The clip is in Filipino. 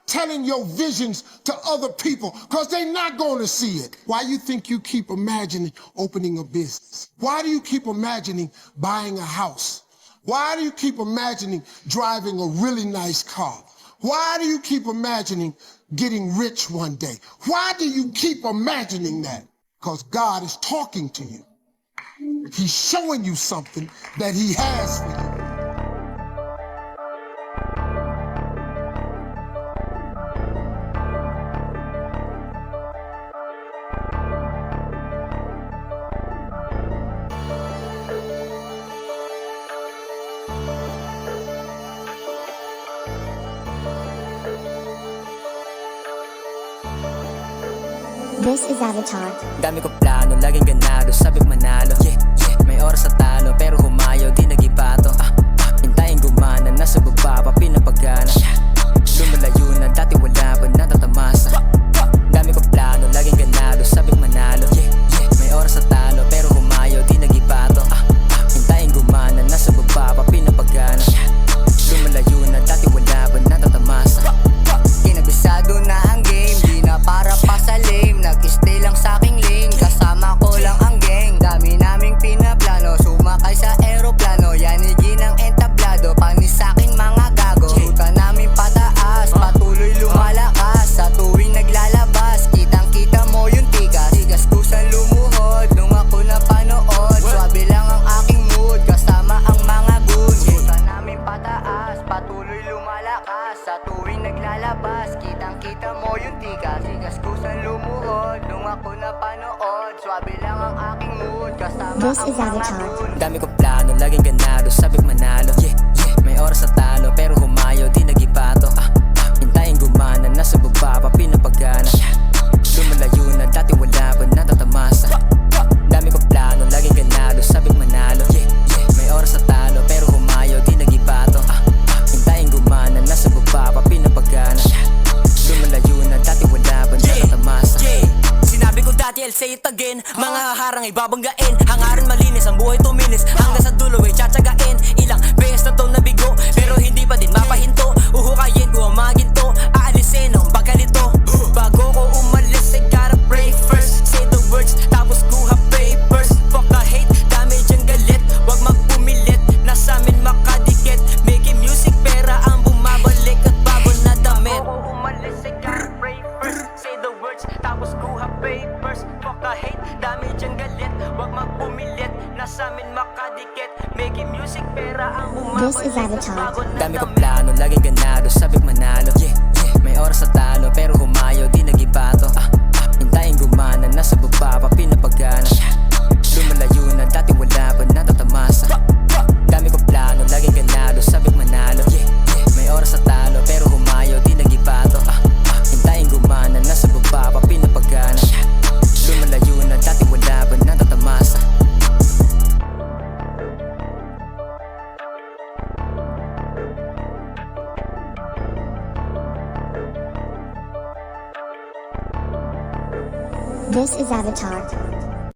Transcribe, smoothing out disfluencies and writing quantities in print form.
telling your visions to other people because they're not going to see it. Why you think you keep imagining opening a business? Why do you keep imagining buying a house? Why do you keep imagining driving a really nice car? Why do you keep imagining getting rich one day? Why do you keep imagining that? Because God is talking to you. He's showing you something that he has for you. This is Avatar. Dami ko plano, laging ganado, sabik manalo. May oras sa talo, pero humayo, di nagibato. Hintayin gumana, nasa baba pa pinapagana. Lumalayo na, dati wala pa natatamasa. Dami ko plano, laging ganado, sabik manalo. May oras sa talo, pero humayo, di nagibato. Hintayin gumana, nasa baba pa pinapagana. Lumalayo na, dati wala pa natatamasa. Kinabisado na ang game, di na para pa sa lame. Nag-stay lang sa aking lane, kasama ko lang ang gang. Dami naming pinaplano, sumakay sa aeroplano. Yanigin ang entablado, panis sa aking mga gago. Ruta namin pataas, patuloy lumalakas. Sa tuwing naglalabas, kitang kita mo yung tigas. Tigas ko sa lumuhod, nung ako napanood. Swabe lang ang aking mood, kasama ang mga goon. Ruta namin pataas, patuloy lumalakas. Sa tuwing naglalabas, kitang kita mo yung tigas. Tigas ko sa lumuhod, nung ako napanood. Swabe lang ang aking mood, kasama This ang is mga Avatar. goon. Dami ko plano, laging ganado, sabik manalo. May oras sa talo, pero humayo, di nagibato. Hintayin gumana, nasa baba pa pinapagana. Lumalayo na, dati wala pa natatamasa. Dami ko plano, laging ganado, sabik manalo. May oras sa talo, pero humayo, di nagibato. Hintayin gumana, nasa baba pa pinapagana. Lumalayo na, dati wala pa natatamasa. Sinabi ko dati, I'll say it again. Mga haharang ay babanggain. Hangarin malinis, ang buhay tuminis. Hanggang sa dulo ay tsatsagain. Ilang beses na to nabigo, pero hindi pa din mapahinto. Uhukayin ko ang mga ginto, aalisin ang pagkalito. Bago ko umalis, I gotta pray first. Say the words, tapos kuha papers. Fuck the hate, damage ang galit. Wag magpumilit, nasa amin makadikit. Making music, pera ang bumabalik at bago na damit. Bago ko umalis, I gotta pray first. Say the words, tapos kuha papers. Fuck the hate, damage ang galit. Wag magpumilit, nasa amin makadikit. Making music, pera ang bumabalik. This is Avatar. Dami ko plano, laging ganado, sabik manalo. May oras sa talo, pero humayo, di nagibato. Hintayin gumana, nasa baba pa pinapagana. Lumalayo na, dati wala pa natatamasa. Dami ko plano, laging ganado, sabik manalo. May oras sa talo, pero humayo, di nagibato. Hintayin gumana, nasa baba pa pinapagana. Lumalayo na, dati wala pa natatamasa. This is Avatar.